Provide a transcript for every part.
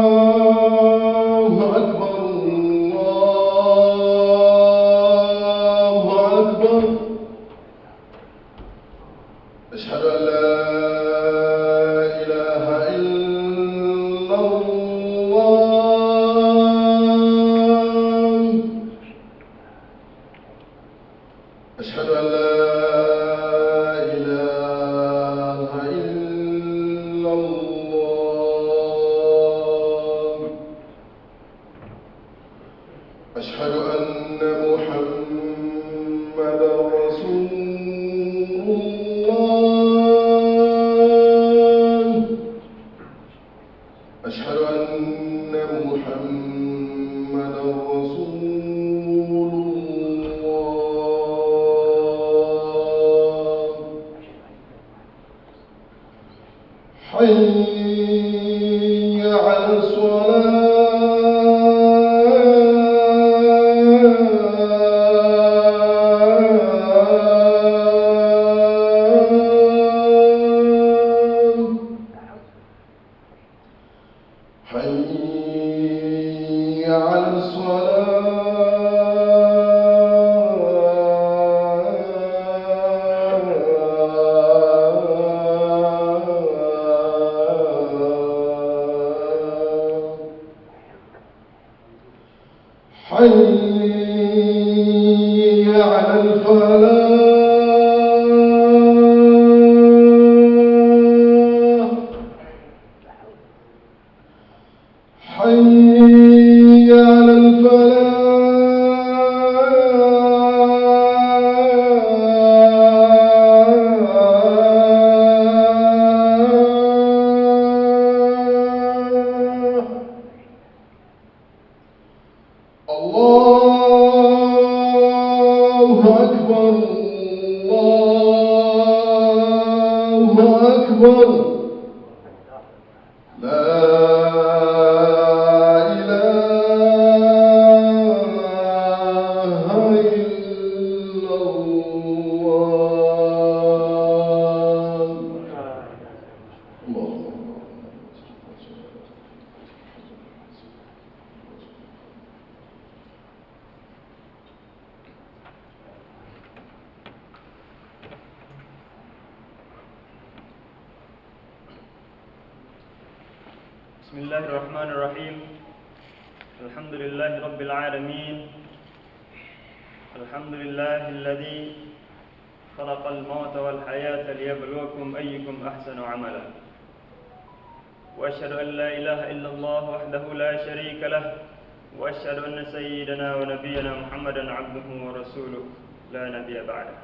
الله أكبر الله أكبر أشهد أن لا إله إلا الله أشهد أن لا إله إلا الله أشهد أن محمدا رسول الله أشهد أن محمدا رسول الله حي على الصلاة حي على الصلاة حي على الفلاح حي على الفلاح الله أكبر الله أكبر لا إله إلا الله بسم الله الرحمن الرحيم الحمد لله رب العالمين الحمد لله الذي خلق الموت والحياة ليبلوكم أيكم أحسن عملا وأشهد أن لا إله إلا الله وحده لا شريك له وأشهد أن سيدنا ونبينا محمدا عبده ورسوله لا نبي بعده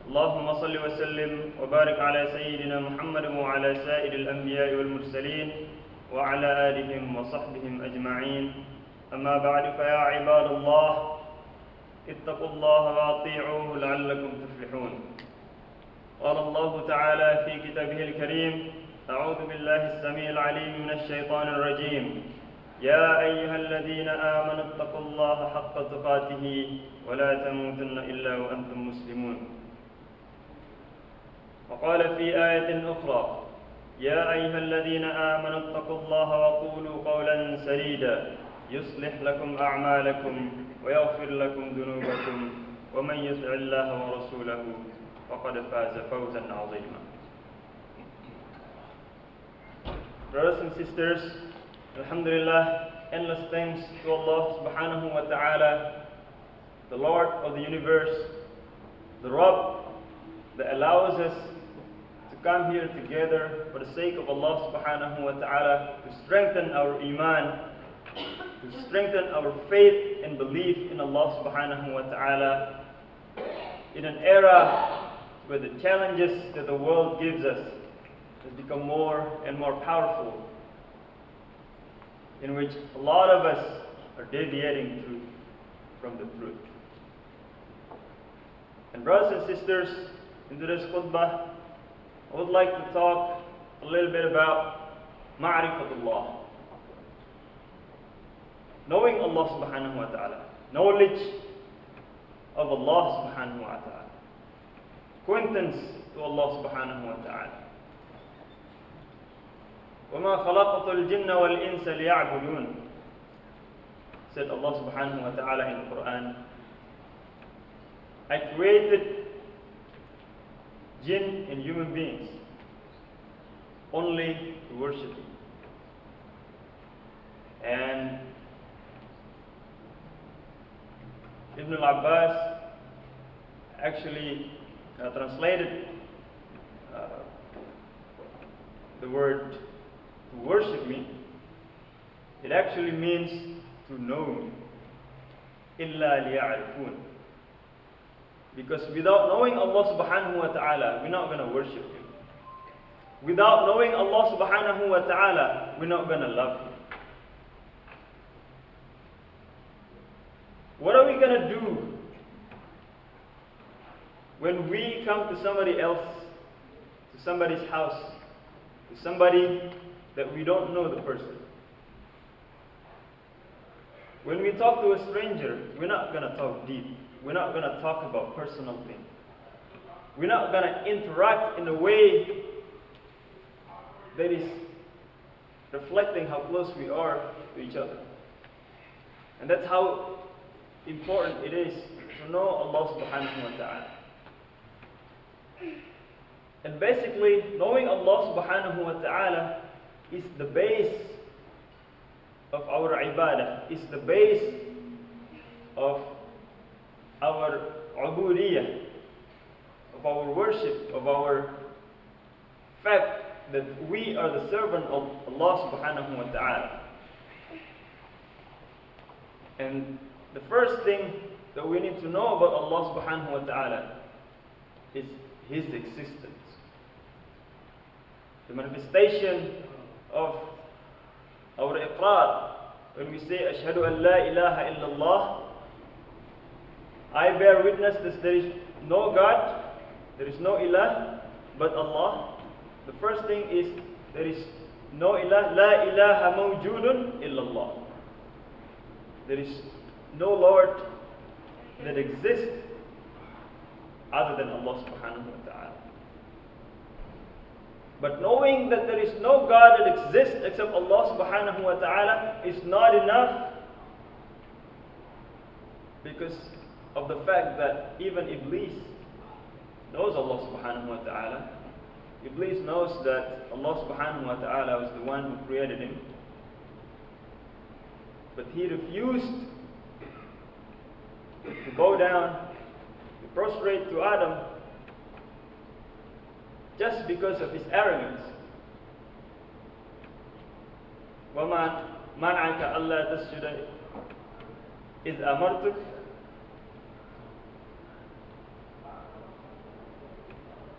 اللهم صل وسلم وبارك على سيدنا محمد وعلى سائر الأنبياء والمرسلين وعلى آلهم وصحبهم أجمعين أما بعد فيا عباد الله اتقوا الله وأطيعوه لعلكم تفلحون قال الله تعالى في كتابه الكريم أعوذ بالله السميع العليم من الشيطان الرجيم يا أيها الذين آمنوا اتقوا الله حق تقاته ولا تموتن إلا وأنتم مسلمون وقال في آية أخرى يا أيها الذين آمنوا اتقوا الله وقولوا قولا سديدا يصلح لكم أعمالكم ويغفر لكم ذنوبكم ومن يطع الله ورسوله فقد فاز فوزا عظيما. Brothers and sisters, Alhamdulillah, endless thanks to Allah subhanahu wa ta'ala, the Lord of the universe, the Rabb that allows us to come here together for the sake of Allah subhanahu wa ta'ala, to strengthen our iman, to strengthen our faith and belief in Allah subhanahu wa ta'ala in an era where the challenges that the world gives us has become more and more powerful, in which a lot of us are deviating from the truth. And brothers and sisters, in today's khutbah, I would like to talk a little bit about ma'rifatullah, knowing Allah subhanahu wa ta'ala, knowledge of Allah subhanahu wa ta'ala, acquaintance to Allah subhanahu wa ta'ala. وَمَا خَلَقْتُ الْجِنَّ وَالْإِنسَ لِيَعْبُدُونَ, said Allah subhanahu wa ta'ala in the Quran. I created jinn and human beings only to worship me. And Ibn al-Abbas actually translated the word to worship me. It actually means to know me. إِلَّا لِيَعْرِفُونَ. Because without knowing Allah subhanahu wa ta'ala, we're not going to worship Him. Without knowing Allah subhanahu wa ta'ala, we're not going to love Him. What are we going to do when we come to somebody else, to somebody's house, to somebody that we don't know the person? When we talk to a stranger, we're not going to talk deep. We're not going to talk about personal things. We're not going to interact in a way that is reflecting how close we are to each other. And that's how important it is to know Allah subhanahu wa ta'ala. And basically, knowing Allah subhanahu wa ta'ala is the base of our ibadah, is the base of our ubudiyah, of our worship, of our fact that we are the servant of Allah subhanahu wa ta'ala. And the first thing that we need to know about Allah subhanahu wa ta'ala is His existence. The manifestation of our iqrar, when we say ashhadu an la ilaha illallah, I bear witness that there is no God, there is no ilah but Allah. The first thing is there is no ilah, la ilaha mawjudun illallah. There is no Lord that exists other than Allah subhanahu wa ta'ala. But knowing that there is no God that exists except Allah subhanahu wa ta'ala is not enough, because of the fact that even Iblis knows Allah subhanahu wa ta'ala. Iblis knows that Allah subhanahu wa ta'ala was the one who created him. But he refused to bow down, to prostrate to Adam, just because of his arrogance. وَمَا مَنْعَكَ أَلَّا تَسْجُدَ إِذْ أَمَرْتُكَ.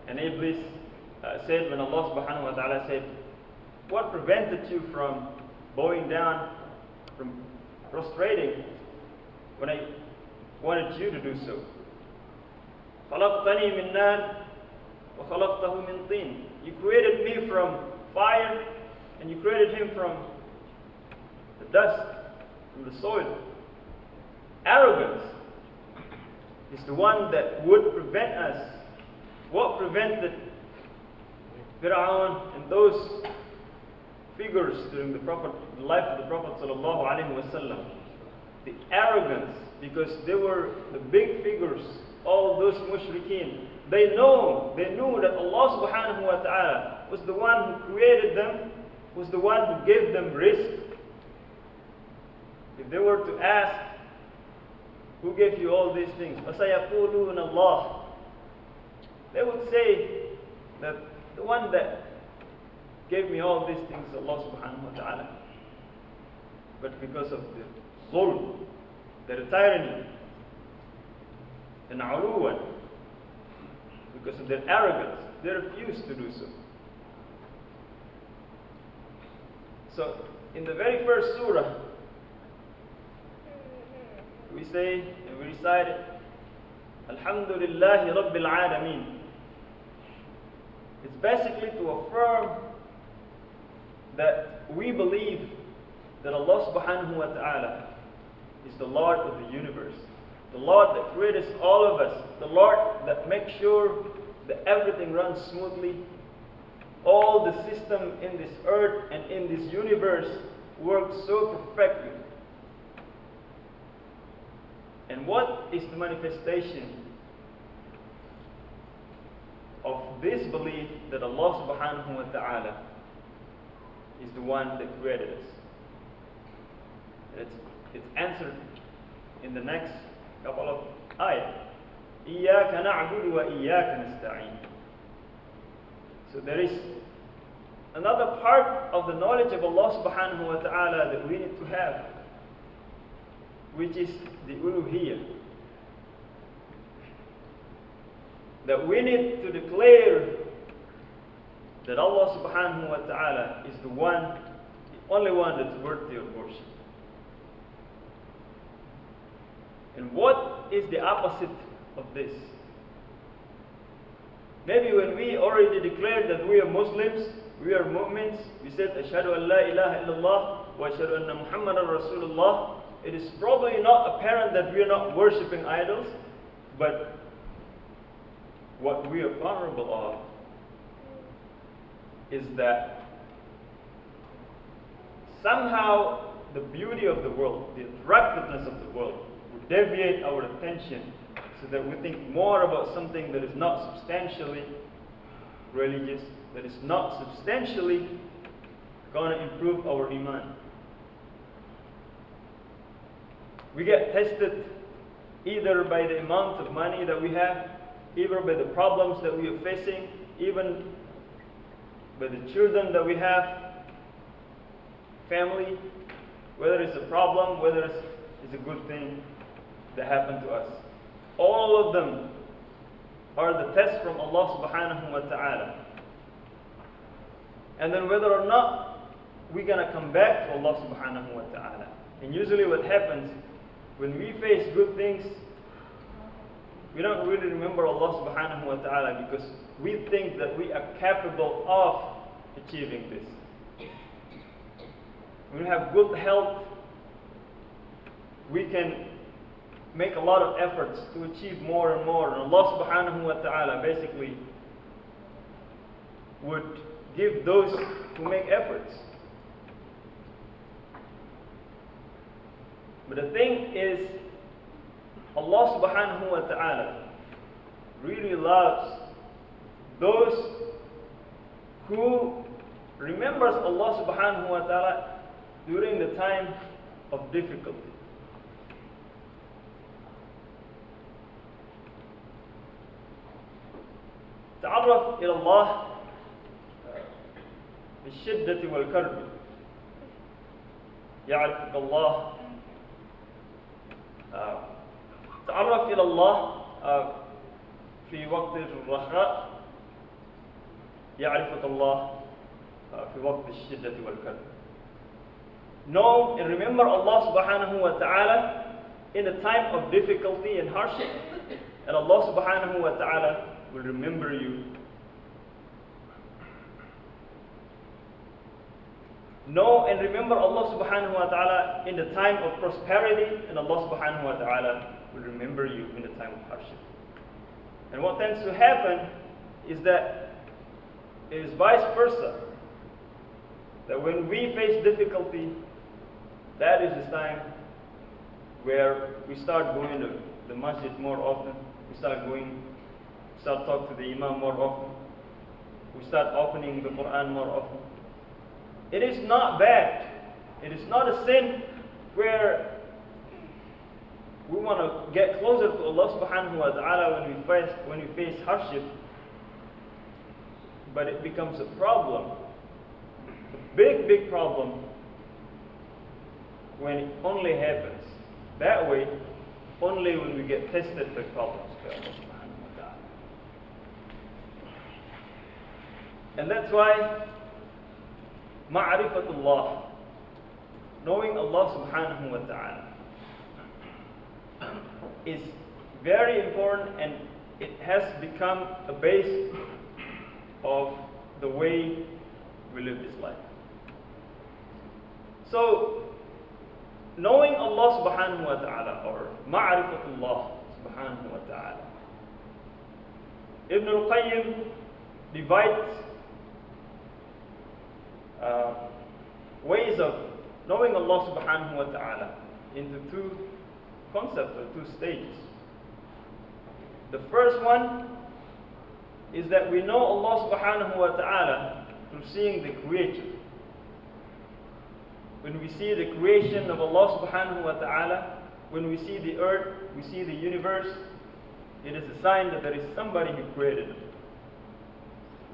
And Iblis said, when Allah subhanahu wa ta'ala said, what prevented you from bowing down, from prostrating, when I wanted you to do so? خَلَقْتَنِي مِنْ نَارٍ وَخَلَقْتَهُ مِنْ طِينٍ. You created me from fire, and you created him from the dust, from the soil. Arrogance is the one that would prevent us. What prevented Fir'aun and those figures during the life of the Prophet sallallahu alaihi wasallam? The arrogance, because they were the big figures, all those mushrikeen. They knew that Allah subhanahu wa ta'ala was the one who created them, was the one who gave them rizq. If they were to ask, who gave you all these things? فَسَيَقُولُونَ اللَّهُ. They would say that the one that gave me all these things is Allah subhanahu wa ta'ala. But because of the zulm, the tyranny, and uluwan, because of their arrogance, they refused to do so. So, in the very first surah, we say and we recite it, Alhamdulillahi Rabbil Alameen. It's basically to affirm that we believe that Allah subhanahu wa ta'ala is the Lord of the universe, the Lord that created all of us, the Lord that makes sure that everything runs smoothly, all the system in this earth and in this universe works so perfectly. And what is the manifestation of this belief that Allah subhanahu wa ta'ala is the one that created us? It's answered in the next couple of ayat. إِيَّاكَ نَعْبُدُ وَإِيَّاكَ نَسْتَعِينُ. So there is another part of the knowledge of Allah subhanahu wa ta'ala that we need to have, which is the uluhiyyah. That we need to declare that Allah subhanahu wa ta'ala is the one, the only one that's worthy of worship. And what is the opposite of this? Maybe when we already declared that we are Muslims, we are mu'mins, we said, Ashhadu an la ilaha illallah wa ashhadu anna Muhammadan Rasulullah, it is probably not apparent that we are not worshipping idols, but what we are vulnerable of is that somehow the beauty of the world, the attractiveness of the world, would deviate our attention so that we think more about something that is not substantially religious, that is not substantially going to improve our iman. We get tested either by the amount of money that we have, either by the problems that we are facing, even by the children that we have, family, whether it's a problem, whether it's a good thing that happened to us. All of them are the tests from Allah subhanahu wa ta'ala. And then whether or not we're going to come back to Allah subhanahu wa ta'ala. And usually what happens, when we face good things, we don't really remember Allah subhanahu wa ta'ala because we think that we are capable of achieving this. When we have good health, we can make a lot of efforts to achieve more and more. And Allah subhanahu wa ta'ala basically would give those who make efforts. But the thing is, Allah subhanahu wa ta'ala really loves those who remembers Allah subhanahu wa ta'ala during the time of difficulty. تعرف إلى الله بالشدة والكرب يعرفك الله. تعرف إلى الله في وقت الرخاء يعرفك الله في وقت الشدة والكرب. Know and remember Allah subhanahu wa ta'ala in a time of difficulty and hardship, and Allah subhanahu wa ta'ala will remember you. Know and remember Allah subhanahu wa ta'ala in the time of prosperity, and Allah subhanahu wa ta'ala will remember you in the time of hardship. And what tends to happen is that it is vice versa. That when we face difficulty, that is the time where we start going to the masjid more often. We start talking to the imam more often. We start opening the Quran more often. It is not bad. It is not a sin where we want to get closer to Allah subhanahu wa ta'ala when we face hardship. But it becomes a problem. A big problem when it only happens that way, only when we get tested by problems by Allah subhanahu wa ta'ala. And that's why ma'rifatullah, knowing Allah subhanahu wa ta'ala, is very important, and it has become a base of the way we live this life. So, knowing Allah subhanahu wa ta'ala, or ma'rifatullah subhanahu wa ta'ala, Ibn al-Qayyim divides ways of knowing Allah subhanahu wa ta'ala into two concepts or two stages. The first one is that we know Allah subhanahu wa ta'ala through seeing the creator. When we see the creation of Allah subhanahu wa ta'ala, when we see the earth, we see the universe, it is a sign that there is somebody who created it.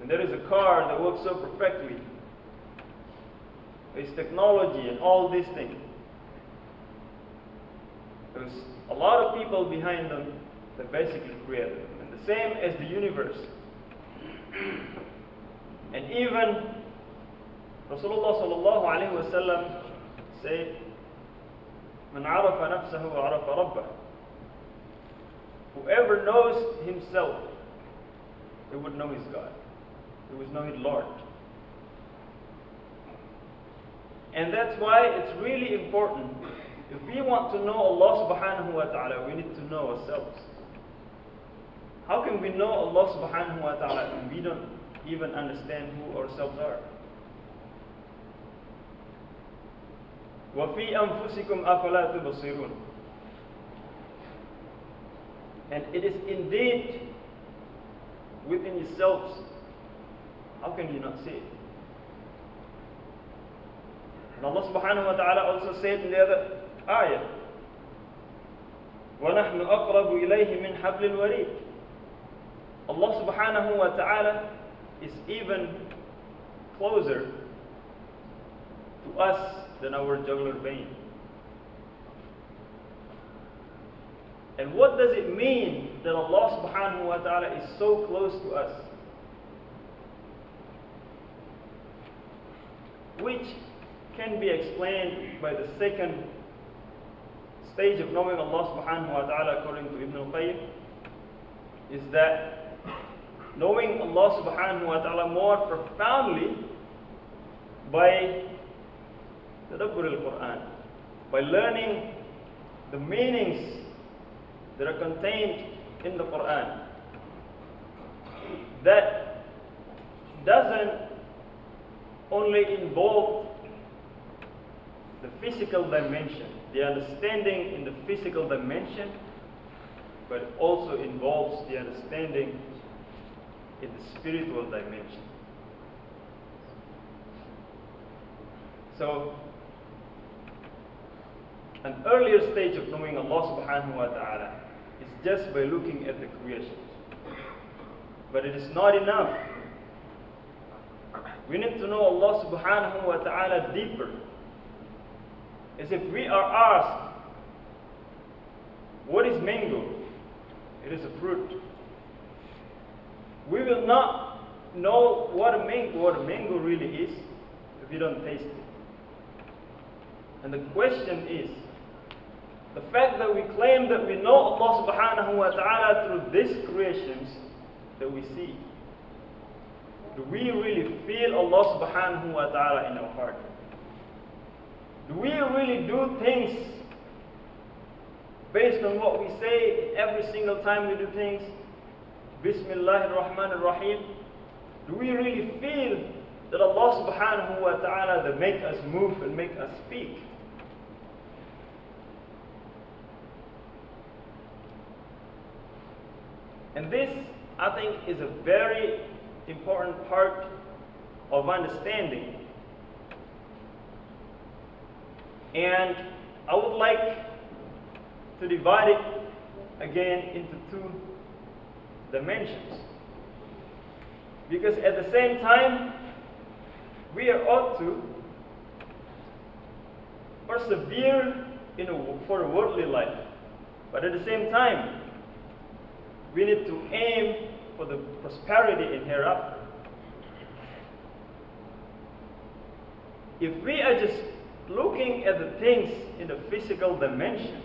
And there is a car that works so perfectly. There's technology and all these things. There's a lot of people behind them that basically created them. And the same as the universe. And even Rasulullah sallallahu alayhi wa sallam said, "Man arafa nafsahu wa arafa rabbah." Whoever knows himself, he would know his God. He would know his Lord. And that's why it's really important. If we want to know Allah subhanahu wa ta'ala, we need to know ourselves. How can we know Allah subhanahu wa ta'ala when we don't even understand who ourselves are? وَفِي أَنفُسِكُمْ أَفَلَا تُبْصِرُونَ. And it is indeed within yourselves. How can you not see it? And Allah subhanahu wa ta'ala also said in the other ayah, وَنَحْنُ أَقْرَبُ إِلَيْهِ مِنْ حَبْلِ الْوَرِيدِ. Allah subhanahu wa ta'ala is even closer to us than our jugular vein. And what does it mean that Allah subhanahu wa ta'ala is so close to us? Which can be explained by the second stage of knowing Allah subhanahu wa ta'ala according to Ibn al-Qayyim, is that knowing Allah subhanahu wa ta'ala more profoundly by tadabbur al-Quran, by learning the meanings that are contained in the Quran. That doesn't only involve the physical dimension, the understanding in the physical dimension, but it also involves the understanding in the spiritual dimension. So, an earlier stage of knowing Allah subhanahu wa ta'ala is just by looking at the creation. But it is not enough. We need to know Allah subhanahu wa ta'ala deeper. As if we are asked, what is mango? It is a fruit. We will not know what a mango really is if we don't taste it. And the question is, the fact that we claim that we know Allah subhanahu wa ta'ala through these creations that we see, do we really feel Allah subhanahu wa ta'ala in our heart? Do we really do things based on what we say every single time we do things? Bismillahir Rahmanir Rahim. Do we really feel that Allah subhanahu wa ta'ala that make us move and make us speak? And this, I think, is a very important part of understanding. And I would like to divide it again into two dimensions. Because at the same time, we are ought to persevere for a worldly life. But at the same time, we need to aim for the prosperity in hereafter. If we are just looking at the things in the physical dimension,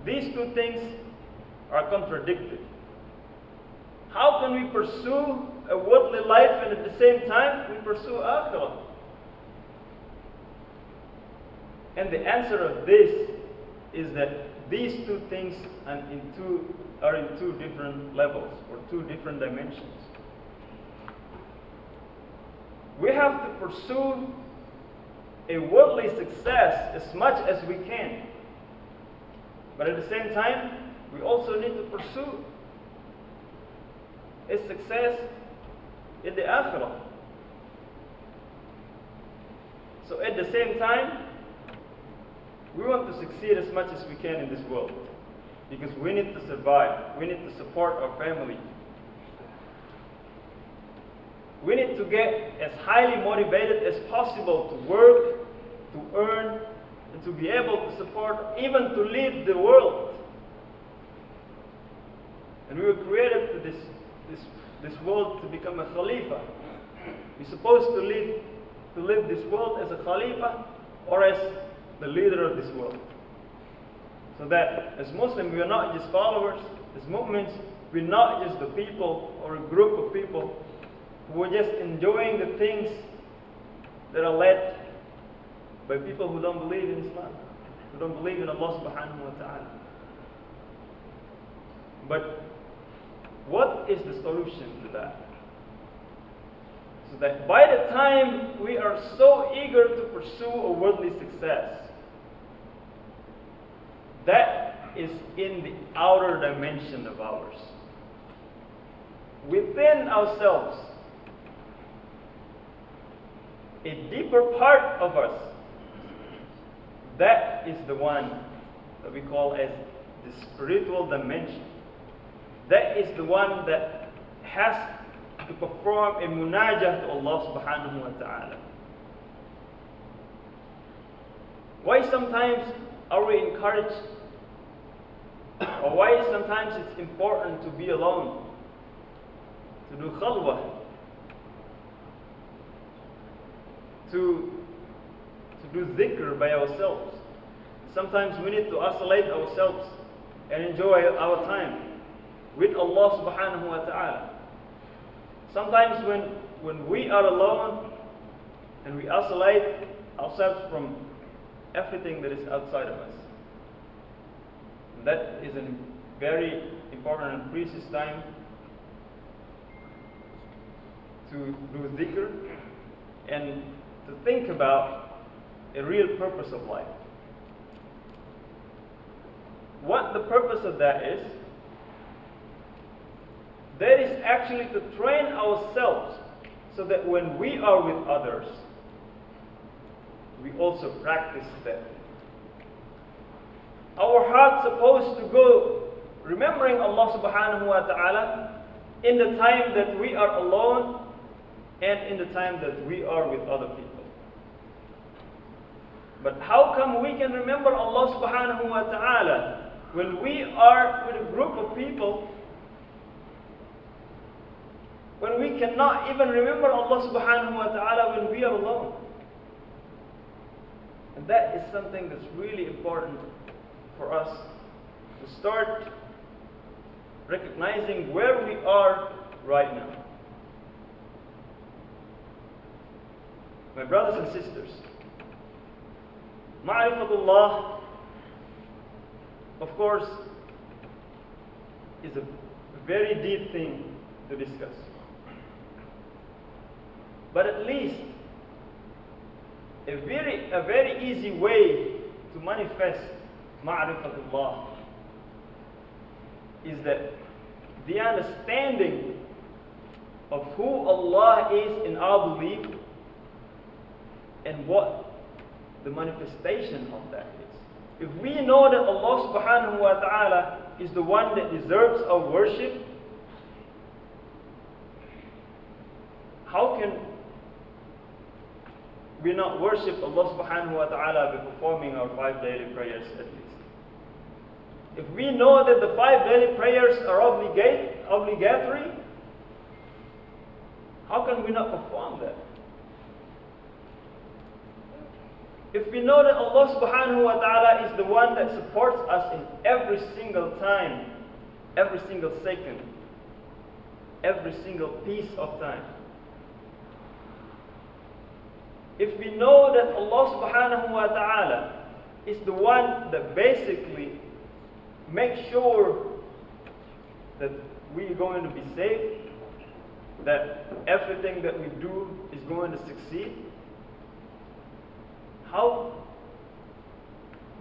these two things are contradictory. How can we pursue a worldly life and at the same time we pursue akhirah? And the answer of this is that these two things are in two different levels or two different dimensions. we have to pursue a worldly success as much as we can. But at the same time, we also need to pursue a success in the Akhirah. So at the same time, we want to succeed as much as we can in this world, because we need to survive. We need to support our family. We need to get as highly motivated as possible to work, to earn, and to be able to support, even to lead the world. And we were created to this world to become a Khalifa. We're supposed to live this world as a Khalifa or as the leader of this world. So that as Muslims, we are not just followers. As Mu'mins, we're not just the people or a group of people who are just enjoying the things that are led by people who don't believe in Islam, who don't believe in Allah subhanahu wa ta'ala. But what is the solution to that? So that by the time we are so eager to pursue a worldly success, that is in the outer dimension of ours. Within ourselves, a deeper part of us, that is the one that we call as the spiritual dimension. That is the one that has to perform a munajah to Allah subhanahu wa ta'ala. Why sometimes are we encouraged, or why sometimes it's important to be alone, to do khalwah, to do dhikr by ourselves? Sometimes we need to isolate ourselves and enjoy our time with Allah subhanahu wa ta'ala. Sometimes when we are alone and we isolate ourselves from everything that is outside of us, that is a very important and precious time to do dhikr and to think about a real purpose of life. What the purpose of that is actually to train ourselves so that when we are with others, we also practice that. Our heart's supposed to go remembering Allah subhanahu wa ta'ala in the time that we are alone and in the time that we are with other people. But how come we can remember Allah subhanahu wa ta'ala when we are with a group of people, when we cannot even remember Allah subhanahu wa ta'ala when we are alone? And that is something that's really important for us to start recognizing where we are right now. My brothers and sisters, Ma'rifatullah, of course, is a very deep thing to discuss. But at least a very easy way to manifest Ma'rifatullah is that the understanding of who Allah is in our belief and what the manifestation of that is. If we know that Allah subhanahu wa ta'ala is the one that deserves our worship, how can we not worship Allah subhanahu wa ta'ala by performing our 5 daily prayers at least? If we know that the 5 daily prayers are obligatory, how can we not perform that? If we know that Allah subhanahu wa ta'ala is the one that supports us in every single time, every single second, every single piece of time, if we know that Allah subhanahu wa ta'ala is the one that basically makes sure that we are going to be safe, that everything that we do is going to succeed, how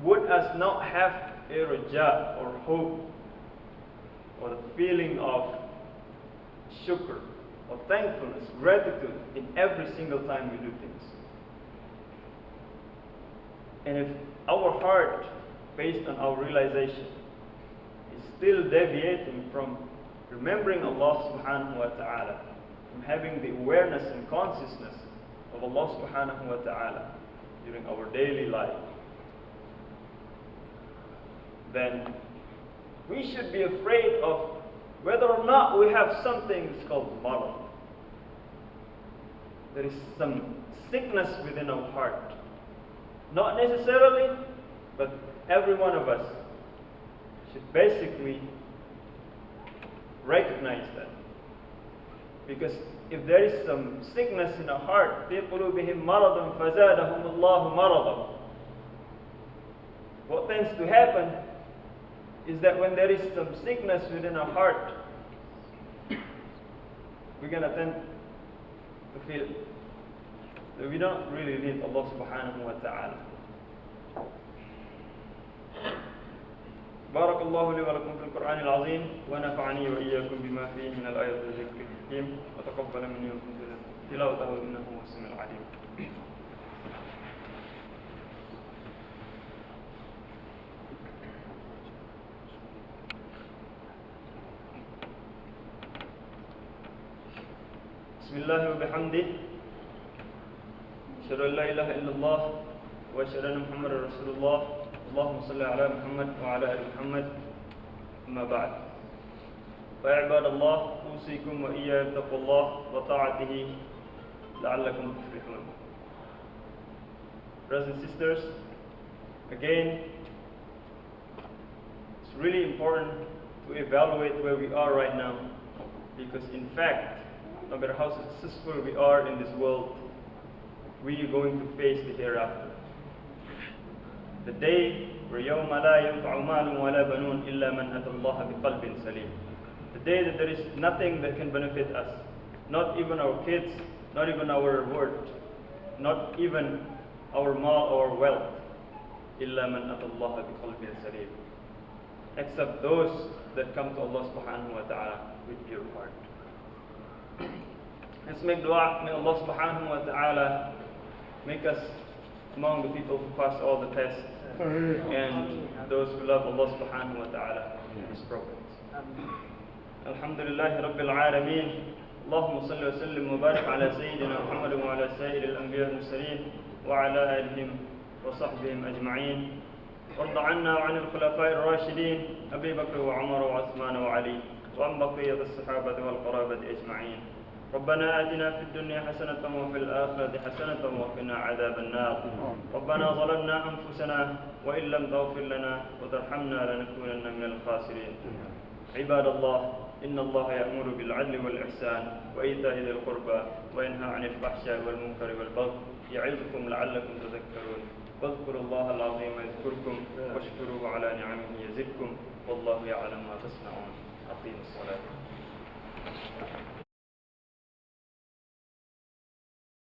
would us not have a raja or hope or the feeling of shukr or thankfulness, gratitude in every single time we do things? And if our heart, based on our realization, is still deviating from remembering Allah subhanahu wa ta'ala, from having the awareness and consciousness of Allah subhanahu wa ta'ala during our daily life, then we should be afraid of whether or not we have something that's called marad. There is some sickness within our heart. Not necessarily, but every one of us should basically recognize that. Because if there is some sickness in our heart, فِي قُلُوبِهِمْ مَرَضٌ فَزَادَهُمُ اللَّهُ مَرَضًا, what tends to happen is that when there is some sickness within our heart, we're going to tend to feel that we don't really need Allah subhanahu wa ta'ala. بارك الله لي ولكم في القرآن العظيم ونفعني وإياكم بما فيه من الآيات والذكر الحكيم وتقبل مني ومنكم تلاوته إنه هو السميع العليم. بسم الله وبحمده أشهد أن لا إله إلا الله وأشهد أن محمدا رسول الله اللهم صل على محمد وعلى آل محمد أما بعد فيا عباد الله أوصيكم وإياي بتقوى الله وطاعته لعلكم تفلحون. Brothers and sisters, again, it's really important to evaluate where we are right now, because in fact, no matter how successful we are in this world, we are going to face the hereafter. The day where يَوْمَ لَا يَنْفَعُ مَالٌ وَلَا بَنُونَ إِلَّا مَنْ أَتَى اللَّهَ بِقَلْبٍ سَلِيمٍ. The day that there is nothing that can benefit us, not even our kids, not even our word, not even our mal or wealth, إِلَّا مَنْ أَتَى اللَّهَ بِقَلْبٍ سَلِيمٍ, except those that come to Allah subhanahu wa ta'ala with pure heart. Let's make dua. May Allah subhanahu wa ta'ala make us among the people who pass all the tests and those who love Allah subhanahu wa ta'ala and His prophets. Alhamdulillahi Rabbil Alameen. Allahumma salli wa sallim wa barik ala Sayyidina Muhammad wa ala Sayyid al-Anbiya al-Mursaleen wa ala alihim wa sahbihim ajma'een. وارض عنا وعن الخلفاء الراشدين أبي بكر وعمر وعثمان وعلي وعن بقية الصحابة والقرابة أجمعين. ربنا آتنا في الدنيا حسنة وفي الآخرة حسنة وقنا عذاب النار. ربنا ظلمنا أنفسنا وإن لم تغفر لنا وترحمنا لنكونن من الخاسرين. عباد الله، إن الله يأمر بالعدل والإحسان وإيتاء ذي القربى وينهى عن الفحشاء والمنكر والبغي يعظكم لعلكم تذكرون. واذكروا الله العظيم يذكركم واشكروه على نعمه يزدكم والله يعلم ما تصنعون. أقيموا الصلاة.